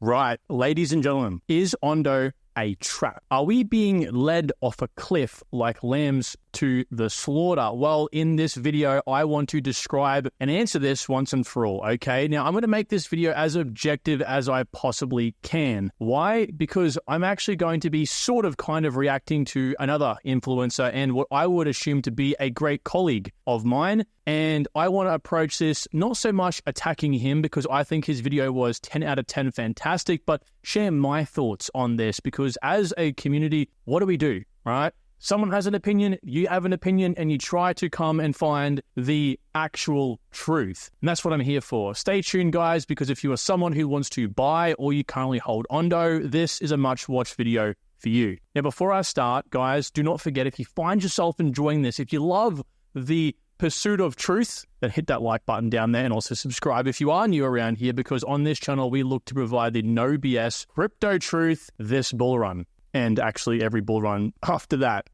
Right, ladies and gentlemen, is ONDO a trap? Are we being led off a cliff like lambs to the slaughter? Well, in this video, I want to describe and answer this once and for all, okay? Now, I'm going to make this video as objective as I possibly can. Why? Because I'm actually going to be kind of reacting to another influencer and what I would assume to be a great colleague of mine. And I want to approach this not so much attacking him because I think his video was 10 out of 10 fantastic, but share my thoughts on this because as a community, what do, right? Someone has an opinion, you have an opinion, and you try to come and find the actual truth. And that's what I'm here for. Stay tuned, guys, because if you are someone who wants to buy or you currently hold ONDO, this is a much-watched video for you. Now, before I start, guys, do not forget, if you find yourself enjoying this, if you love the pursuit of truth, then hit that like button down there and also subscribe if you are new around here, because on this channel, we look to provide the no BS crypto truth this bull run. And actually every bull run after that.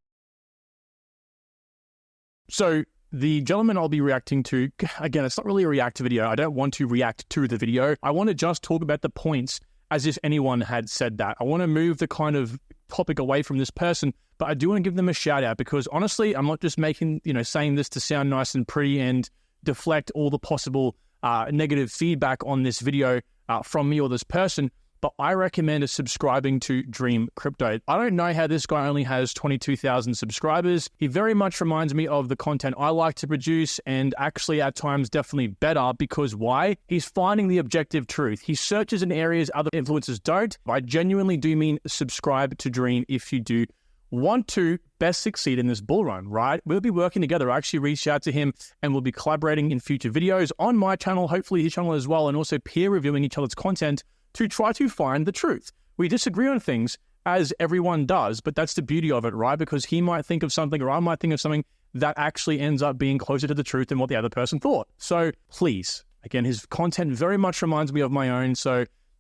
So the gentleman I'll be reacting to, again, it's not really a react video. I don't want to react to the video. I want to just talk about the points as if anyone had said that. I want to move the kind of topic away from this person, but I do want to give them a shout out because honestly, I'm not just saying this to sound nice and pretty and deflect all the possible negative feedback on this video from me or this person. But I recommend subscribing to Dream Crypto. I don't know how this guy only has 22,000 subscribers. He very much reminds me of the content I like to produce and actually at times definitely better because why? He's finding the objective truth. He searches in areas other influencers don't. I genuinely do mean subscribe to Dream if you do want to best succeed in this bull run, right? We'll be working together. I actually reached out to him and we'll be collaborating in future videos on my channel, hopefully his channel as well, and also peer reviewing each other's content to try to find the truth. We disagree on things as everyone does, but that's the beauty of it, right? Because he might think of something or I might think of something that actually ends up being closer to the truth than what the other person thought. So please, again, his content very much reminds me of my own,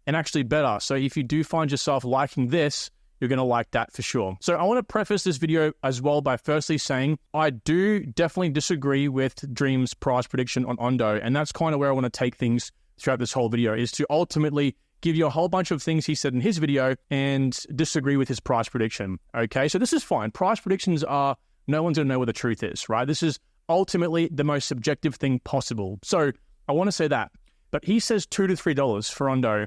and actually better. So if you do find yourself liking this, you're going to like that for sure. So I want to preface this video as well by firstly saying I do definitely disagree with Dream's price prediction on ONDO, and that's kind of where I want to take things throughout this whole video, is to ultimately give you a whole bunch of things he said in his video and disagree with his price prediction, okay? So this is fine. Price predictions are, no one's going to know what the truth is, right? This is ultimately the most subjective thing possible. So I want to say that. But he says $2 to $3 for ONDO,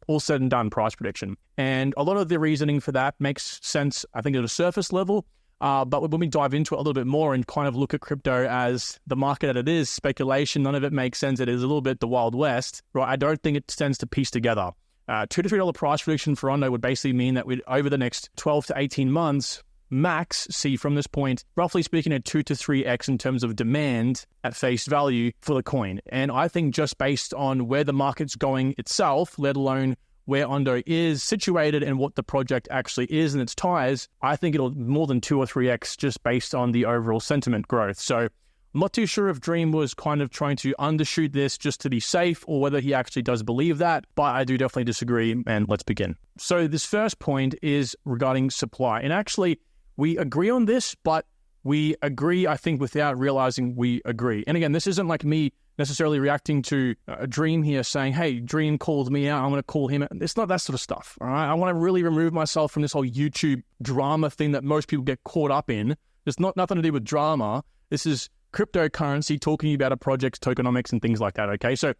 all said and done price prediction. And a lot of the reasoning for that makes sense, I think, at a surface level. But when we dive into it a little bit more and kind of look at crypto as the market that it is, speculation, none of it makes sense. It is a little bit the Wild West, right? I don't think it tends to piece together. $2 to $3 price prediction for ONDO would basically mean that we'd, over the next 12 to 18 months, max see from this point, roughly speaking, a 2 to 3x in terms of demand at face value for the coin. And I think just based on where the market's going itself, let alone where ONDO is situated and what the project actually is and its ties, I think it'll more than 2 or 3x just based on the overall sentiment growth. So I'm not too sure if Dream was kind of trying to undershoot this just to be safe or whether he actually does believe that, but I do definitely disagree, and let's begin. So this first point is regarding supply. And actually, we agree on this, but we agree, I think, without realizing we agree. And again, this isn't like me necessarily reacting to a Dream here saying, hey, Dream called me out, I'm going to call him out. It's not that sort of stuff, all right? I want to really remove myself from this whole YouTube drama thing that most people get caught up in. It's nothing to do with drama. This is cryptocurrency, talking about a project's tokenomics and things like that, okay? So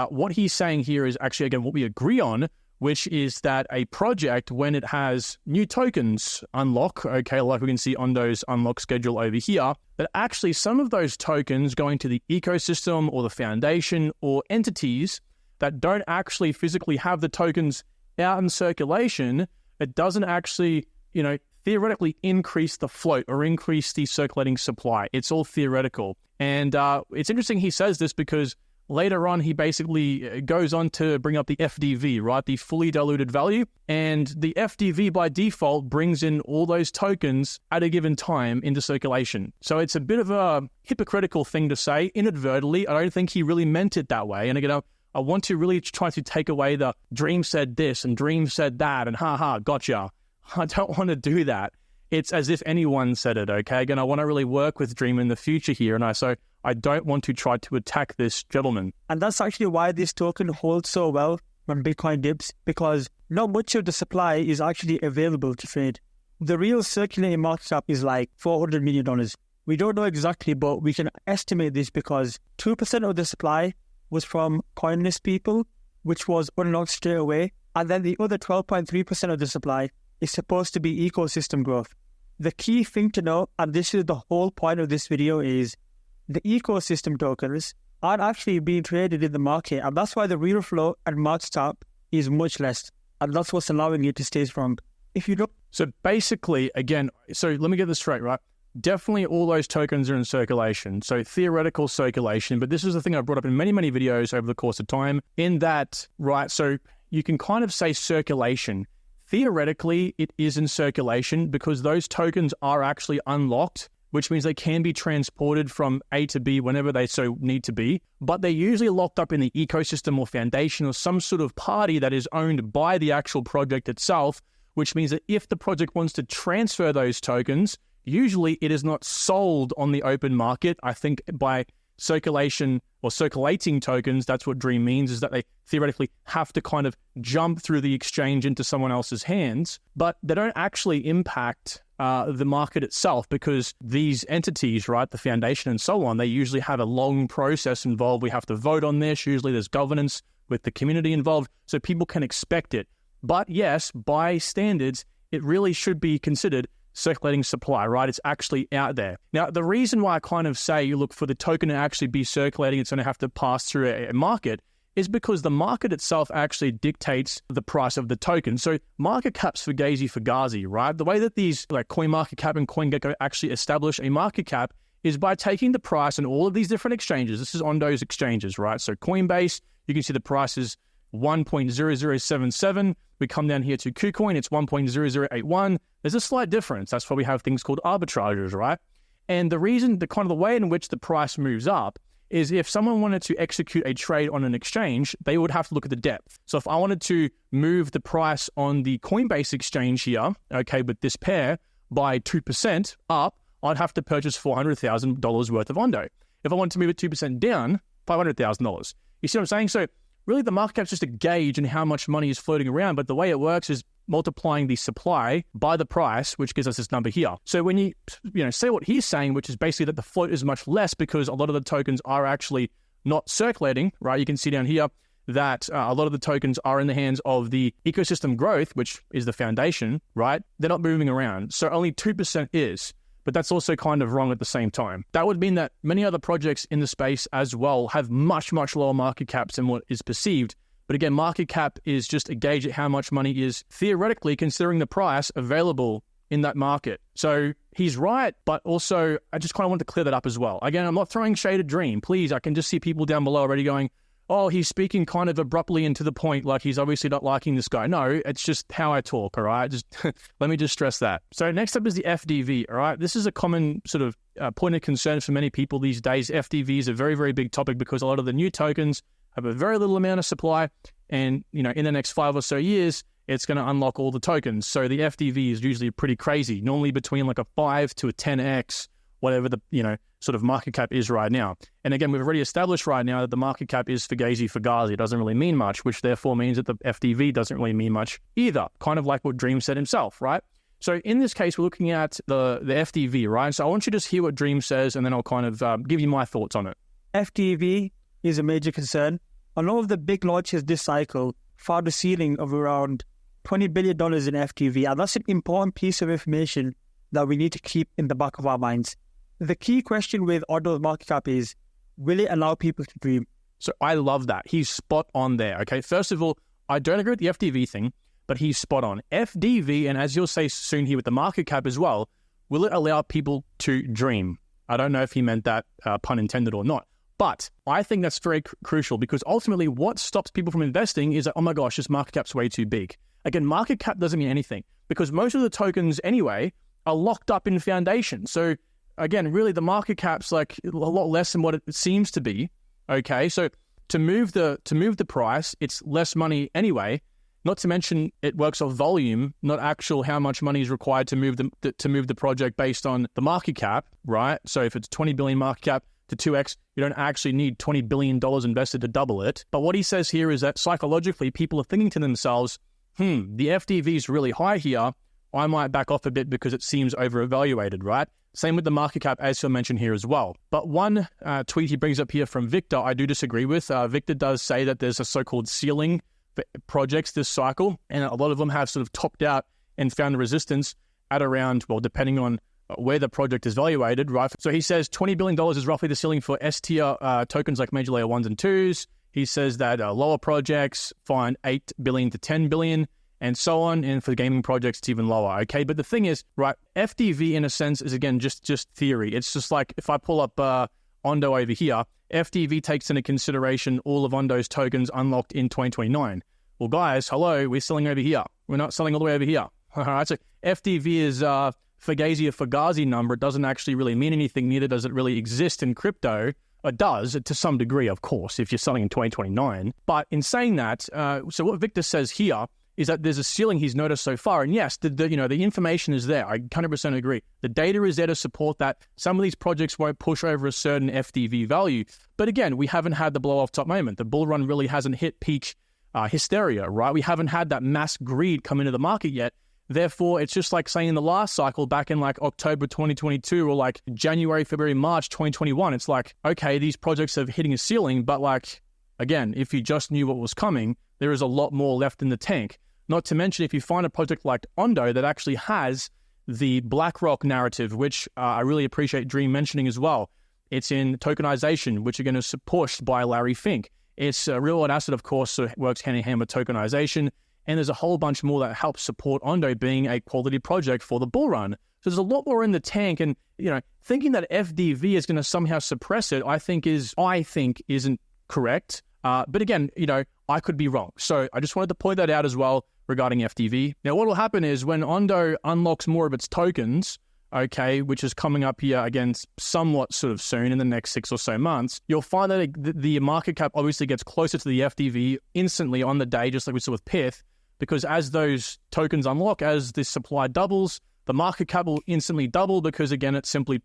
what he's saying here is actually, again, what we agree on, which is that a project, when it has new tokens unlock, okay, like we can see ONDO's unlock schedule over here, that actually some of those tokens going to the ecosystem or the foundation or entities that don't actually physically have the tokens out in circulation, it doesn't actually, theoretically increase the float or increase the circulating supply. It's all theoretical. And it's interesting he says this because later on, he basically goes on to bring up the FDV, right? The fully diluted value. And the FDV by default brings in all those tokens at a given time into circulation. So it's a bit of a hypocritical thing to say inadvertently. I don't think he really meant it that way. And again, I want to really try to take away the Dream said this and Dream said that and haha, gotcha. I don't want to do that. It's as if anyone said it, okay? Again, I want to really work with Dream in the future here. And so I don't want to try to attack this gentleman. And that's actually why this token holds so well when Bitcoin dips because not much of the supply is actually available to trade. The real circulating market cap is like $400 million. We don't know exactly, but we can estimate this because 2% of the supply was from coinless people, which was unlocked straight away. And then the other 12.3% of the supply is supposed to be ecosystem growth. The key thing to know, and this is the whole point of this video, is the ecosystem tokens aren't actually being traded in the market. And that's why the real flow and market cap is much less. And that's what's allowing it to stay strong. If you don't... So basically, again, so let me get this straight, right? Definitely all those tokens are in circulation. So theoretical circulation, but this is the thing I've brought up in many, many videos over the course of time in that, right? So you can kind of say circulation. Theoretically, it is in circulation because those tokens are actually unlocked, which means they can be transported from A to B whenever they so need to be, but they're usually locked up in the ecosystem or foundation or some sort of party that is owned by the actual project itself, which means that if the project wants to transfer those tokens, usually it is not sold on the open market. I think by circulation or circulating tokens, that's what Dream means, is that they theoretically have to kind of jump through the exchange into someone else's hands, but they don't actually impact the market itself because these entities, right, the foundation and so on, they usually have a long process involved. We have to vote on this. Usually there's governance with the community involved, so people can expect it. But yes, by standards, it really should be considered circulating supply, right? It's actually out there. Now, the reason why I kind of say you look for the token to actually be circulating, it's going to have to pass through a market, is because the market itself actually dictates the price of the token. So market cap's fugazi, right? The way that these like CoinMarketCap and CoinGecko actually establish a market cap is by taking the price on all of these different exchanges. This is ONDO's exchanges, right? So Coinbase, you can see the price is 1.0077. We come down here to KuCoin, it's 1.0081. There's a slight difference. That's why we have things called arbitrages, right? And the reason, the kind of the way in which the price moves up is if someone wanted to execute a trade on an exchange, they would have to look at the depth. So if I wanted to move the price on the Coinbase exchange here, okay, with this pair by 2% up, I'd have to purchase $400,000 worth of ONDO. If I wanted to move it 2% down, $500,000. You see what I'm saying? So really the market cap is just a gauge in how much money is floating around, but the way it works is multiplying the supply by the price, which gives us this number here. So when you say what he's saying, which is basically that the float is much less because a lot of the tokens are actually not circulating, right? You can see down here that a lot of the tokens are in the hands of the ecosystem growth, which is the foundation, right? They're not moving around. So only 2% is, but that's also kind of wrong at the same time. That would mean that many other projects in the space as well have much, much lower market caps than what is perceived. But again, market cap is just a gauge at how much money is theoretically considering the price available in that market. So he's right, but also I just kind of want to clear that up as well. Again, I'm not throwing shade at Dream. Please, I can just see people down below already going, oh, he's speaking kind of abruptly and to the point, like he's obviously not liking this guy. No, it's just how I talk, all right? Just let me just stress that. So next up is the FDV, all right? This is a common sort of point of concern for many people these days. FDV is a very, very big topic because a lot of the new tokens have a very little amount of supply, and in the next 5 or so years, it's going to unlock all the tokens. So the FDV is usually pretty crazy, normally between like a 5 to a 10x, whatever the sort of market cap is right now. And again, we've already established right now that the market cap is fugazi. It doesn't really mean much, which therefore means that the FDV doesn't really mean much either, kind of like what Dream said himself, right? So in this case, we're looking at the FDV, right? So I want you to just hear what Dream says, and then I'll kind of give you my thoughts on it. FDV is a major concern. A lot of the big launches this cycle found a ceiling of around $20 billion in FDV, and that's an important piece of information that we need to keep in the back of our minds. The key question with ONDO's market cap is, will it allow people to dream? So I love that. He's spot on there, okay? First of all, I don't agree with the FDV thing, but he's spot on. FDV, and as you'll say soon here with the market cap as well, will it allow people to dream? I don't know if he meant that, pun intended or not. But I think that's very crucial because ultimately what stops people from investing is that, oh my gosh, this market cap's way too big. Again, market cap doesn't mean anything because most of the tokens anyway are locked up in foundation. So again, really the market cap's like a lot less than what it seems to be. Okay, so to move the price, it's less money anyway. Not to mention it works off volume, not actual how much money is required to move the project based on the market cap, right? So if it's 20 billion market cap, to 2x. You don't actually need $20 billion invested to double it. But what he says here is that psychologically, people are thinking to themselves, the FDV is really high here. I might back off a bit because it seems over-evaluated, right? Same with the market cap, as you mentioned here as well. But one tweet he brings up here from Victor, I do disagree with. Victor does say that there's a so-called ceiling for projects this cycle, and a lot of them have sort of topped out and found resistance at around, well, depending on where the project is valuated, right? So he says $20 billion is roughly the ceiling for S-tier tokens like major layer 1s and 2s. He says that lower projects find $8 billion to $10 billion and so on. And for gaming projects, it's even lower, okay? But the thing is, right, FDV in a sense is, again, just theory. It's just like if I pull up ONDO over here, FDV takes into consideration all of ONDO's tokens unlocked in 2029. Well, guys, hello, we're selling over here. We're not selling all the way over here. All right, so FDV is Fugazi or Fugazi number. It doesn't actually really mean anything, neither does it really exist in crypto. It does, to some degree, of course, if you're selling in 2029. But in saying that, so what Victor says here is that there's a ceiling he's noticed so far. And yes, the information is there. I 100% agree. The data is there to support that. Some of these projects won't push over a certain FDV value. But again, we haven't had the blow-off top moment. The bull run really hasn't hit peak hysteria, right? We haven't had that mass greed come into the market yet. Therefore, it's just like saying in the last cycle back in like October 2022 or like January, February, March 2021, it's like, okay, these projects are hitting a ceiling, but like, again, if you just knew what was coming, there is a lot more left in the tank. Not to mention, if you find a project like ONDO that actually has the BlackRock narrative, which I really appreciate Dream mentioning as well. It's in tokenization, which again is pushed by Larry Fink. It's a real-world asset, of course, so it works hand-in-hand with tokenization. And there's a whole bunch more that helps support ONDO being a quality project for the bull run. So there's a lot more in the tank. And, thinking that FDV is going to somehow suppress it, I think isn't correct. But again, I could be wrong. So I just wanted to point that out as well regarding FDV. Now, what will happen is when ONDO unlocks more of its tokens, okay, which is coming up here again somewhat sort of soon in the next 6 or so months, you'll find that the market cap obviously gets closer to the FDV instantly on the day, just like we saw with Pith. Because as those tokens unlock, as this supply doubles, the market cap will instantly double because, again, it's simply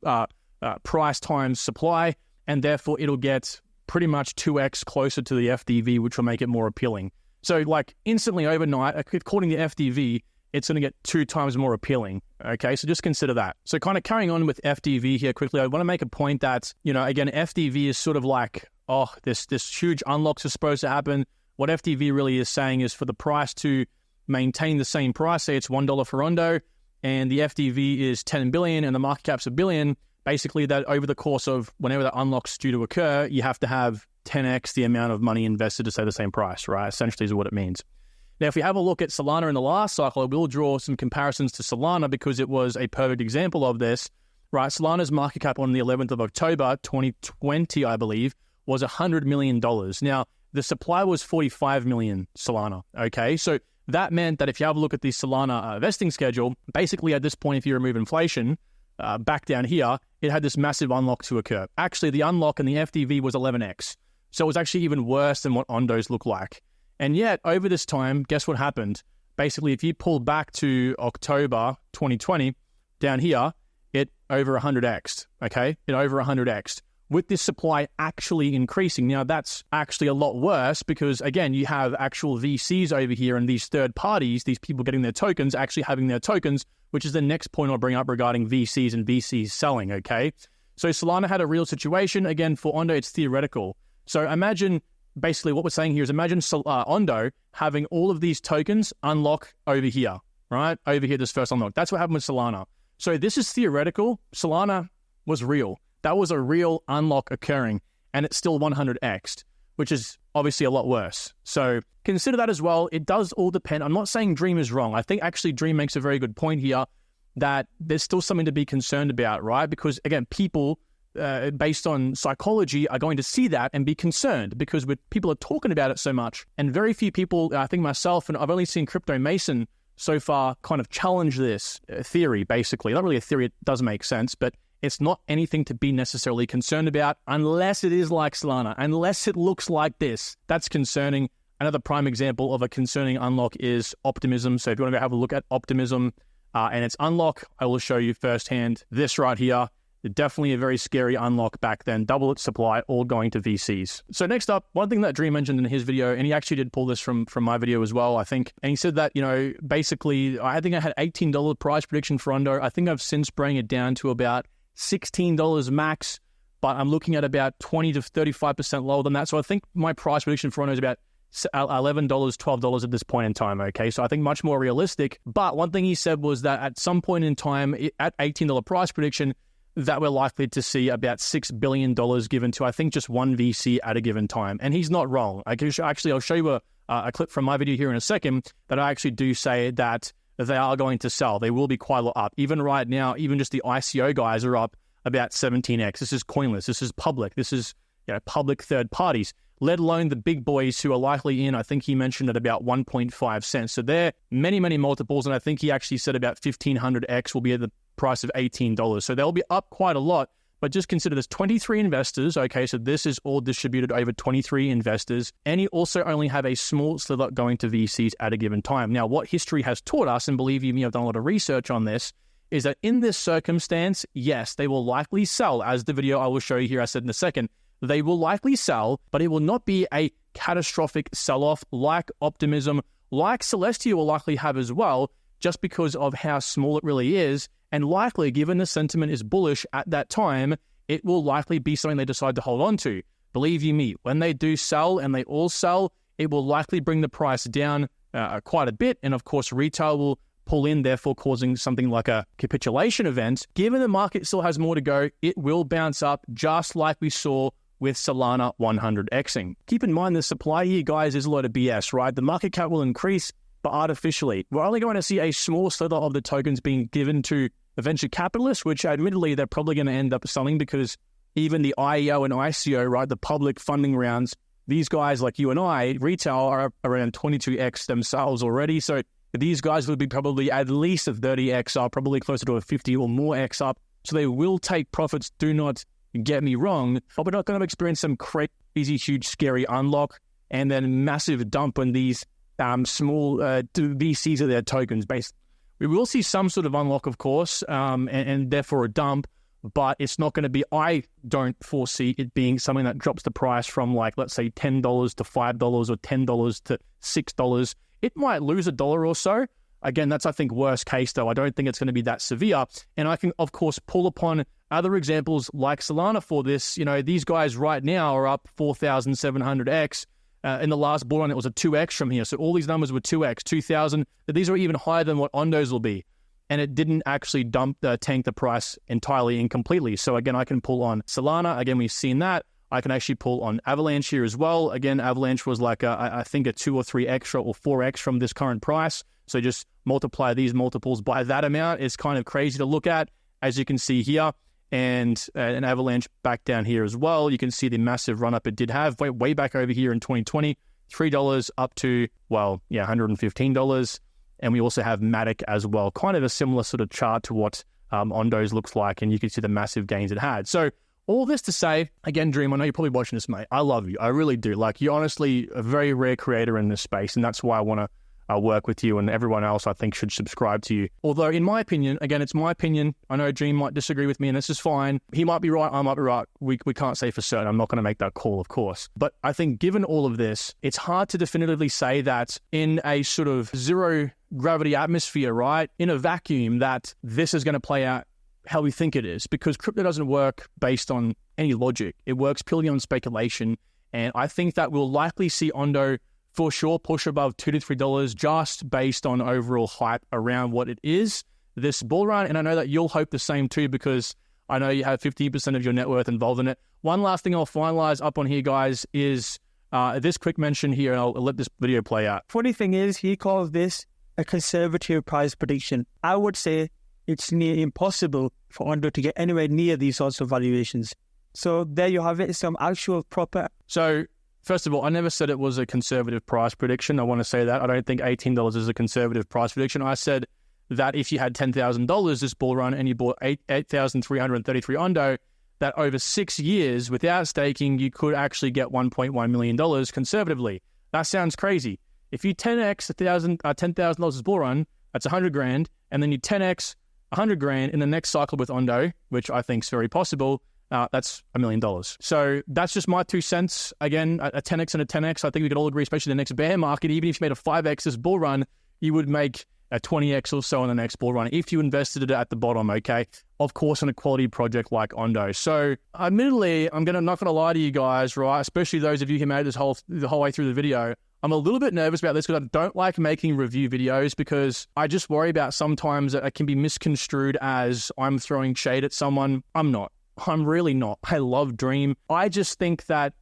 price times supply, and therefore it'll get pretty much 2x closer to the FDV, which will make it more appealing. So, like, instantly overnight, according to FDV, it's going to get 2 times more appealing, okay? So just consider that. So kind of carrying on with FDV here quickly, I want to make a point that, again, FDV is sort of like, this huge unlocks are supposed to happen. What FDV really is saying is for the price to maintain the same price, say it's $1 for ONDO, and the FDV is 10 billion and the market cap's $1 billion, basically that over the course of whenever the unlock's due to occur, you have to have 10x the amount of money invested to stay the same price, right? Essentially is what it means. Now, if we have a look at Solana in the last cycle, I will draw some comparisons to Solana because it was a perfect example of this, right? Solana's market cap on the 11th of October, 2020, I believe, was $100 million. Now, the supply was 45 million Solana, okay? So that meant that if you have a look at the Solana vesting schedule, basically at this point, if you remove inflation, back down here, it had this massive unlock to occur. Actually, the unlock in the FDV was 11x. So it was actually even worse than what ONDOs look like. And yet, over this time, guess what happened? Basically, if you pull back to October 2020, down here, it over 100x, okay? It over 100x. With this supply actually increasing. Now, that's actually a lot worse because, again, you have actual VCs over here and these third parties, these people getting their tokens, actually having their tokens, which is the next point I'll bring up regarding VCs and VCs selling, okay? So Solana had a real situation. Again, for ONDO, it's theoretical. So imagine, basically what we're saying here is imagine ONDO having all of these tokens unlock over here, right? Over here, this first unlock. That's what happened with Solana. So this is theoretical. Solana was real. That was a real unlock occurring, and it's still 100x'd, which is obviously a lot worse. So consider that as well. It does all depend. I'm not saying Dream is wrong. I think actually Dream makes a very good point here that there's still something to be concerned about, right? Because, again, people, based on psychology, are going to see that and be concerned because people are talking about it so much. And very few people, I think myself, and I've only seen Crypto Mason so far kind of challenge this theory, basically. Not really a theory, it does make sense, but it's not anything to be necessarily concerned about unless it is like Solana, unless it looks like this. That's concerning. Another prime example of a concerning unlock is Optimism. So if you want to go have a look at Optimism and its unlock, I will show you firsthand this right here. definitely a very scary unlock back then. Double its supply, all going to VCs. So next up, one thing that Dream mentioned in his video, and he actually did pull this from my video as well, I think. And he said that, basically, I think I had $18 price prediction for ONDO. I think I've since bring it down to about $16 max, but I'm looking at about 20 to 35% lower than that. So I think my price prediction for ONDO is about $11, $12 at this point in time, okay? So I think much more realistic. But one thing he said was that at some point in time, at $18 price prediction, that we're likely to see about $6 billion given to, I think, just one VC at a given time. And he's not wrong. Actually, I'll show you a clip from my video here in a second that I actually do say that they are going to sell. They will be quite a lot up. Even right now, even just the ICO guys are up about 17x. This is Coinlist. This is public. This is public third parties, let alone the big boys who are likely in, I think he mentioned at about 1.5 cents. So they're many, many multiples. And I think he actually said about 1,500x will be at the price of $18. So they'll be up quite a lot. But just consider there's 23 investors. Okay, so this is all distributed over 23 investors. And you also only have a small sliver going to VCs at a given time. Now, what history has taught us, and believe you me, I've done a lot of research on this, is that in this circumstance, yes, they will likely sell. As the video I will show you here, I said in a second, they will likely sell, but it will not be a catastrophic sell-off like Optimism, like Celestia will likely have as well, just because of how small it really is. And likely, given the sentiment is bullish at that time, it will likely be something they decide to hold on to. Believe you me, when they do sell and they all sell, it will likely bring the price down quite a bit. And of course, retail will pull in, therefore causing something like a capitulation event. Given the market still has more to go, it will bounce up just like we saw with Solana 100xing. Keep in mind the supply here, guys, is a lot of BS, right? The market cap will increase, but artificially. We're only going to see a small sliver of the tokens being given to the venture capitalists, which admittedly they're probably going to end up selling because even the IEO and ICO, right, the public funding rounds, these guys like you and I, retail, are around 22x themselves already. So these guys would be probably at least a 30x up, probably closer to a 50 or more x up. So they will take profits, do not get me wrong, but we're not going to experience some crazy, huge, scary unlock and then massive dump on these small VCs of their tokens. Basically, we will see some sort of unlock, of course, and therefore a dump, but it's not going to be, I don't foresee it being something that drops the price from, like, let's say $10 to $5 or $10 to $6. It might lose $1 or so. Again, that's, I think, worst case, though. I don't think it's going to be that severe. And I can, of course, pull upon other examples like Solana for this. These guys right now are up 4,700x. In the last bull run, it was a 2x from here. So all these numbers were 2x, 2,000. These are even higher than what ONDO's will be. And it didn't actually tank the price entirely and completely. So again, I can pull on Solana. Again, we've seen that. I can actually pull on Avalanche here as well. Again, Avalanche was like, I think, a 2 or 3x or 4x from this current price. So just multiply these multiples by that amount. It's kind of crazy to look at, as you can see here. And an Avalanche back down here as well. You can see the massive run-up it did have way back over here in 2020, $3 up to, $115. And we also have Matic as well. Kind of a similar sort of chart to what ONDO's looks like. And you can see the massive gains it had. So all this to say, again, Dream, I know you're probably watching this, mate. I love you. I really do. Like, you're honestly a very rare creator in this space. And that's why I want to work with you, and everyone else I think should subscribe to you. Although in my opinion, again, it's my opinion. I know Dream might disagree with me, and this is fine. He might be right, I might be right. We can't say for certain. I'm not going to make that call, of course. But I think given all of this, it's hard to definitively say that in a sort of zero gravity atmosphere, right, in a vacuum, that this is going to play out how we think it is, because crypto doesn't work based on any logic. It works purely on speculation. And I think that we'll likely see ONDO for sure push above $2 to $3 just based on overall hype around what it is this bull run. And I know that you'll hope the same too, because I know you have 50% of your net worth involved in it. One last thing I'll finalize up on here, guys, is this quick mention here, and I'll let this video play out. Funny thing is, he calls this a conservative price prediction. I would say it's near impossible for ONDO to get anywhere near these sorts of valuations. So there you have it, some actual proper... So first of all, I never said it was a conservative price prediction. I want to say that. I don't think $18 is a conservative price prediction. I said that if you had $10,000 this bull run and you bought 8,333 ONDO, that over 6 years without staking, you could actually get $1.1 million conservatively. That sounds crazy. If you 10x $10,000 this bull run, that's $100,000, and then you 10x 100 grand in the next cycle with ONDO, which I think is very possible, that's $1 million. So that's just my 2 cents. Again, a 10x and a 10x. I think we could all agree, especially the next bear market, even if you made a 5x this bull run, you would make a 20x or so in the next bull run if you invested it at the bottom, okay? Of course, in a quality project like ONDO. So admittedly, I'm not going to lie to you guys, right? Especially those of you who made this the whole way through the video. I'm a little bit nervous about this because I don't like making review videos because I just worry about sometimes that it can be misconstrued as I'm throwing shade at someone. I'm not. I'm really not. I love Dream. I just think that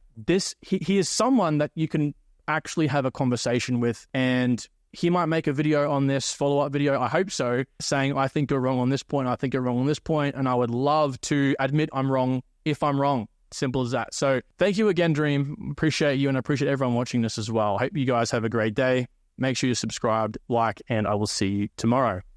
he is someone that you can actually have a conversation with, and he might make a video on this, follow-up video, I hope so, saying, I think you're wrong on this point, I think you're wrong on this point, and I would love to admit I'm wrong if I'm wrong. Simple as that. So thank you again, Dream. Appreciate you, and I appreciate everyone watching this as well. Hope you guys have a great day. Make sure you're subscribed, like, and I will see you tomorrow.